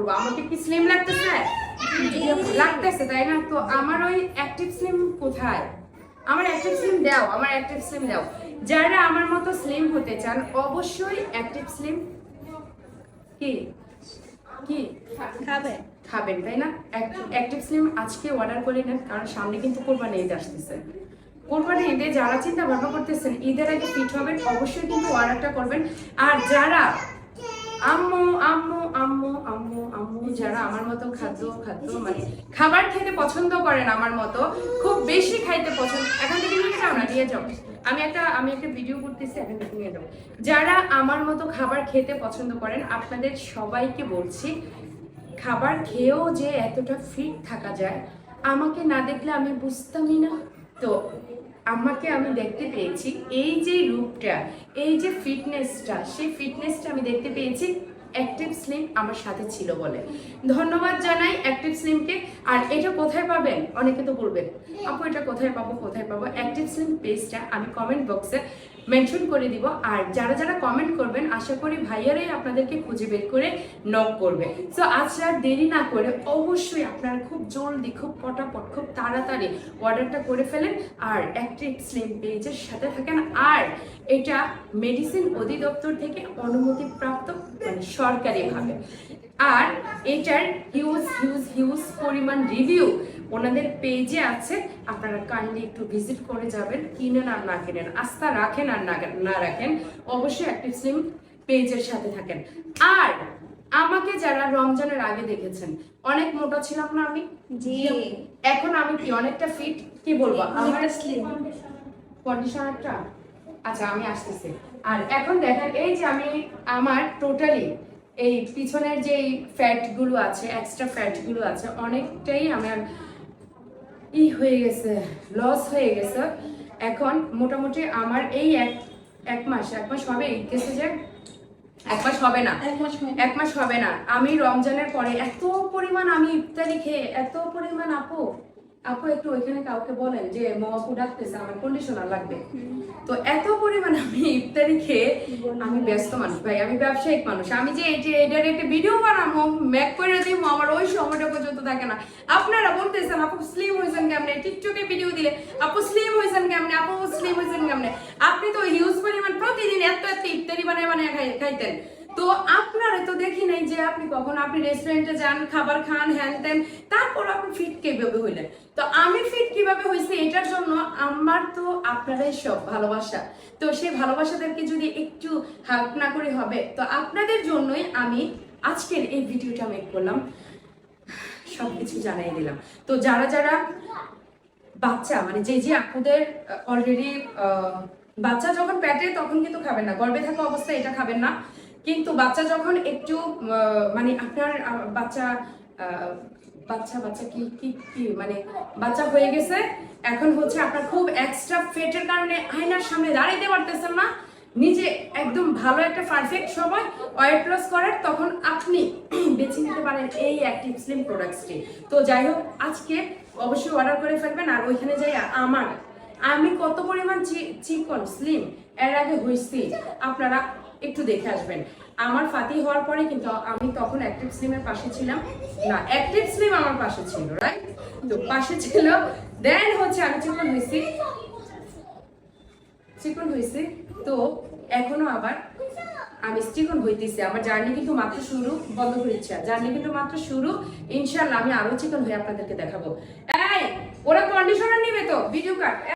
করবো? আমাকে কি স্লিম লাগতেছে? লাগতেছে, তাই না? তো আমার ওই অ্যাক্টিভ স্লিম কোথায়? আমার অ্যাক্টিভ স্লিম দাও, আমার অ্যাক্টিভ স্লিম দাও। যারা আমার মতো স্লিম হতে চান অবশ্যই অ্যাক্টিভ স্লিম কি কি খাবেন, তাই না? অ্যাক্টিভ স্লিম আজকে অর্ডার করে নেন, কারণ সামনে কিন্তু কোরবানি ঈদ আসতেছে। কোরবানি ঈদে যারা চিন্তা ভাবনা করতেছেন ঈদের আগে ফিট হবেন, অবশ্যই কিন্তু অর্ডারটা করবেন। আর যারা আম্মু আম্মু আম্মু আম্মু আম্মু যারা আমার মতো খাদ্য মানে খাবার খেতে পছন্দ করেন, আমার মতো খুব বেশি খাইতে পছন্দ, এখান থেকে নিয়ে যাও না, নিয়ে যাও। আমি একটা ভিডিও করতেছি, এখান থেকে নিয়ে যাও। যারা আমার মতো খাবার খেতে পছন্দ করেন আপনাদের সবাইকে বলছি, খাবার খেয়েও যে এতটা ফিট থাকা যায় আমাকে না দেখলে আমি বুঝতামই না। তো আমাকে আমি দেখতে পেয়েছি, এই যে রূপটা, এই যে ফিটনেসটা, সেই ফিটনেসটা আমি দেখতে পেয়েছি অ্যাক্টিভ স্লিম আমার সাথে ছিল বলে। ধন্যবাদ জানাই অ্যাক্টিভ স্লিমকে। আর এটা কোথায় পাবেন? অনেকে তো বলবেন আপু এটা কোথায় পাবো? অ্যাক্টিভ স্লিম পেজটা আমি কমেন্ট বক্সে মেনশন করে দিব। আর যারা যারা কমেন্ট করবেন আশা করি ভাইয়ারাই আপনাদেরকে খুঁজে বের করে নক করবে। সো আজ আর দেরি না করে অবশ্যই আপনারা খুব জলদি, খুব পটাপট, খুব তাড়াতাড়ি অর্ডারটা করে ফেলেন আর অ্যাক্টিভ স্লিম পেজের সাথে থাকেন। আর এটা মেডিসিন অধিদপ্তর থেকে অনুমতিপ্রাপ্ত, মানে সরকারিভাবে। আর এটার হিউজ হিউজ হিউজ পরিমাণ রিভিউ ওনাদের পেজে আছে, আপনারা কাইন্ডলি একটু ভিজিট করে যাবেন। কিনেন আর না কিনেন, আস্থা রাখেন আর না রাখেন, অবশ্যই অ্যাক্টিভ স্লিম পেজের সাথে থাকেন। আর আমাকে যারা রমজানের আগে দেখেছেন, অনেক মোটা ছিলাম না আমি? জি। এখন আমি কি অনেকটা ফিট? কি বলবো, আমার স্লিম কন্ডিশনারটা, আচ্ছা আমি আসতেছি। আর এখন দেখেন এই যে আমি আমার টোটালি এই পিছনের যে ফ্যাট গুলো আছে, এক্সট্রা ফ্যাট গুলো আছে, অনেকটাই আমার হয়ে গেছে, লস হয়ে গেছে। এখন মোটামুটি আমার এই এক মাস হবে, গেছে যে এক মাস হবে না। আমি রমজানের পরে এত পরিমাণ আমি ইফতারি খেয়ে এত পরিমাণ আপু একটু ওইখানে কাউকে বলেন যে মহাপু ডাকতেছে, আমার কন্ডিশনার লাগবে। তো এত পরিমাণ আমি ইফতারি খেয়ে, আমি ব্যস্ত মানুষ ভাই, আমি ব্যবসায়িক মানুষ, আমি যে এটার একটা ভিডিও বানাবো ম্যাক করে দিব, আমার ওই সময়টা পর্যন্ত থাকে না। আপনারা বলতেছেন আপু স্লিম হয়েছেন কেমনে, টিকটকে ভিডিও দিলে আপু স্লিম হয়েছেন কেমনে, আপু স্লিম হয়েছেন কেমনে। আপনি তো হিউজ পরিমাণ প্রতিদিন এত ইফতারি বানায় খাইতেন। তো আপনারা তো দেখি নাই যে আপনি কখন আপনি রেস্টুরেন্টে যান, খাবার খান, হ্যান ত্যান, তারপর আপনি ফিট কিভাবে হইলেন। তো আমি ফিট কিভাবে হয়েছি এটার জন্য আমার তো আপনারাই সব ভালোবাসা। তো সেই ভালোবাসাদেরকে যদি একটু হেল্প না করে হবে, তো আপনাদের জন্যই আমি আজকের এই ভিডিওটা মেক করলাম, সবকিছু জানাই দিলাম। তো যারা যারা বাচ্চা, মানে যে আপুদের অলরেডি বাচ্চা যখন পেটে তখন কিন্তু খাবেন না, গর্ভে থাকা অবস্থায় এটা খাবেন না। কিন্তু বাচ্চা যখন একটু মানে আপনার বাচ্চা বাচ্চা কি কি কি মানে বাচ্চা হয়ে গেছে, এখন হচ্ছে আপনার খুব এক্সট্রা ফেটের কারণে আয়নার সামনে দাঁড়াইতে পারতেছেন না, নিজে একদম ভালো একটা পারফেক্ট সময় ওয়েট লস করার, তখন আপনি বেছে নিতে পারেন এই অ্যাক্টিভ স্লিম প্রোডাক্টসটি। তো যাই হোক আজকে অবশ্যই অর্ডার করে ফেলবেন। আর ওইখানে যাই আমি কত পরিমাণ চিকন স্লিম এর আগে হয়েছি আপনারা একটু দেখে আসবেন। আমার ফাতি হওয়ার পরে কিন্তু আমি তখন অ্যাক্টিভ স্লিমের পাশে ছিলাম না, অ্যাক্টিভ স্লিম আমার পাশে ছিল, রাইট? তো পাশে ছিল, দেন হচ্ছে আমি চিকন হয়েছি। তো এখনো আবার আমি চিকন হইতেছি, আমার জার্নি কিন্তু মাত্র শুরু, বন্ধ করে ইচ্ছা, জার্নি কিন্তু মাত্র শুরু। ইনশাল্লাহ আমি আরো চিকন হয়ে আপনাদেরকে দেখাবো। এই ওরা কন্ডিশনার নিবে তো ভিডিও কাট